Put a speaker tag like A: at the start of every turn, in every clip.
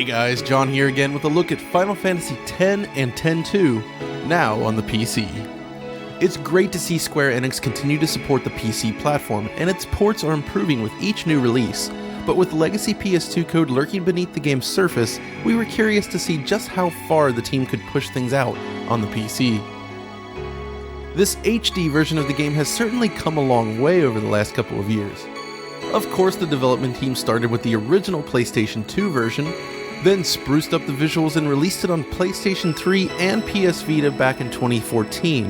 A: Hey guys, John here again with a look at Final Fantasy X and X-2, now on the PC. It's great to see Square Enix continue to support the PC platform, and its ports are improving with each new release, but with legacy PS2 code lurking beneath the game's surface, we were curious to see just how far the team could push things out on the PC. This HD version of the game has certainly come a long way over the last couple of years. Of course, the development team started with the original PlayStation 2 version, then spruced up the visuals and released it on PlayStation 3 and PS Vita back in 2014.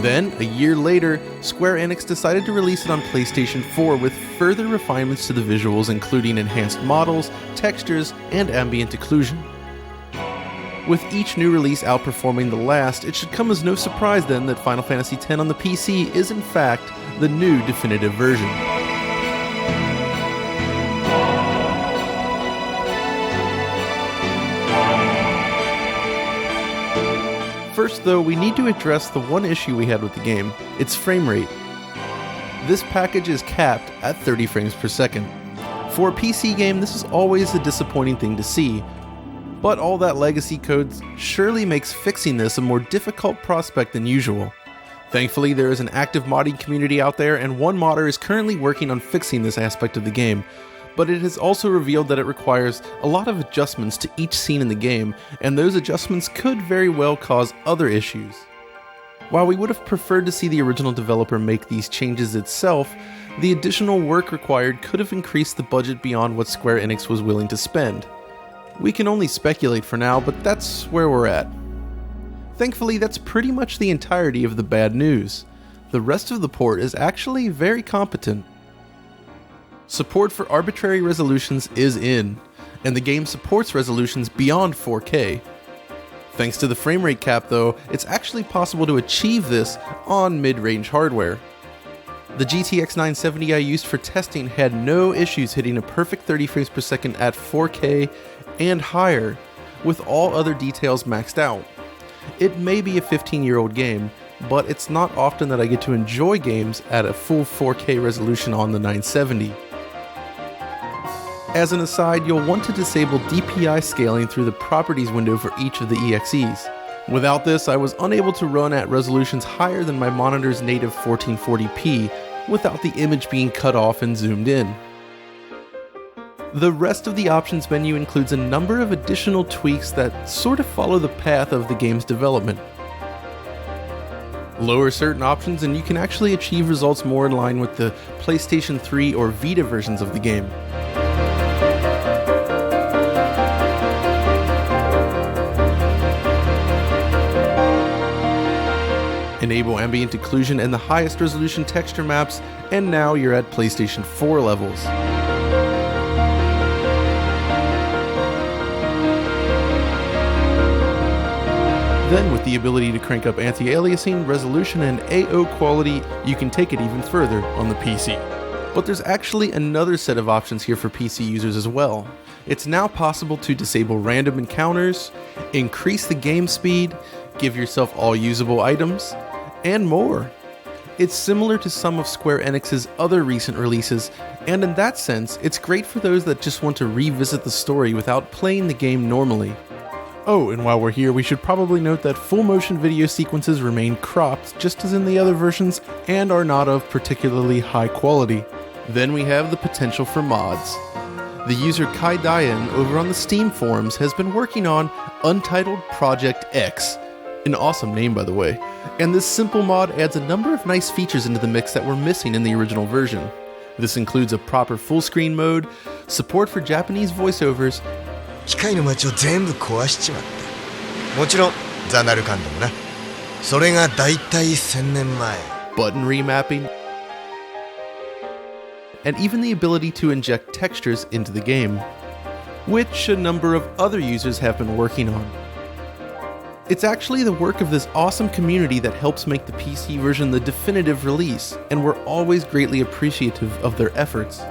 A: Then, a year later, Square Enix decided to release it on PlayStation 4 with further refinements to the visuals, including enhanced models, textures, and ambient occlusion. With each new release outperforming the last, it should come as no surprise then that Final Fantasy X on the PC is in fact the new definitive version. First though, we need to address the one issue we had with the game, its frame rate. This package is capped at 30 frames per second. For a PC game, this is always a disappointing thing to see, but all that legacy code surely makes fixing this a more difficult prospect than usual. Thankfully, there is an active modding community out there, and one modder is currently working on fixing this aspect of the game, but it has also revealed that it requires a lot of adjustments to each scene in the game, and those adjustments could very well cause other issues. While we would have preferred to see the original developer make these changes itself, the additional work required could have increased the budget beyond what Square Enix was willing to spend. We can only speculate for now, but that's where we're at. Thankfully, that's pretty much the entirety of the bad news. The rest of the port is actually very competent. Support for arbitrary resolutions is in, and the game supports resolutions beyond 4K. Thanks to the frame rate cap though, it's actually possible to achieve this on mid-range hardware. The GTX 970 I used for testing had no issues hitting a perfect 30 frames per second at 4K and higher, with all other details maxed out. It may be a 15-year-old game, but it's not often that I get to enjoy games at a full 4K resolution on the 970. As an aside, you'll want to disable DPI scaling through the properties window for each of the EXEs. Without this, I was unable to run at resolutions higher than my monitor's native 1440p without the image being cut off and zoomed in. The rest of the options menu includes a number of additional tweaks that sort of follow the path of the game's development. Lower certain options and you can actually achieve results more in line with the PlayStation 3 or Vita versions of the game. Enable ambient occlusion and the highest resolution texture maps, and now you're at PlayStation 4 levels. Then with the ability to crank up anti-aliasing, resolution, and AO quality, you can take it even further on the PC. But there's actually another set of options here for PC users as well. It's now possible to disable random encounters, increase the game speed, give yourself all usable items, and more. It's similar to some of Square Enix's other recent releases, and in that sense, it's great for those that just want to revisit the story without playing the game normally. Oh, and while we're here, we should probably note that full motion video sequences remain cropped just as in the other versions and are not of particularly high quality. Then we have the potential for mods. The user Kai Dian over on the Steam forums has been working on Untitled Project X, an awesome name by the way, and this simple mod adds a number of nice features into the mix that were missing in the original version. This includes a proper full screen mode, support for Japanese voiceovers,
B: 機械の街を全部壊しちまった。もちろんザナルカンドもな。それがだいたい1000年前。
A: button remapping, and even the ability to inject textures into the game, which a number of other users have been working on. It's actually the work of this awesome community that helps make the PC version the definitive release, and we're always greatly appreciative of their efforts.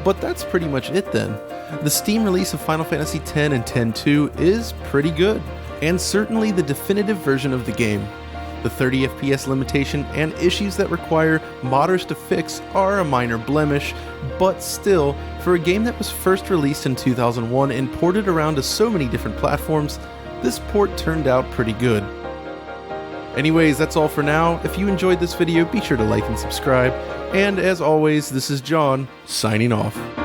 A: But that's pretty much it then. The Steam release of Final Fantasy X and X-2 is pretty good, and certainly the definitive version of the game. The 30 FPS limitation and issues that require modders to fix are a minor blemish, but still, for a game that was first released in 2001 and ported around to so many different platforms, this port turned out pretty good. Anyways, that's all for now. If you enjoyed this video, be sure to like and subscribe, and as always, this is John, signing off.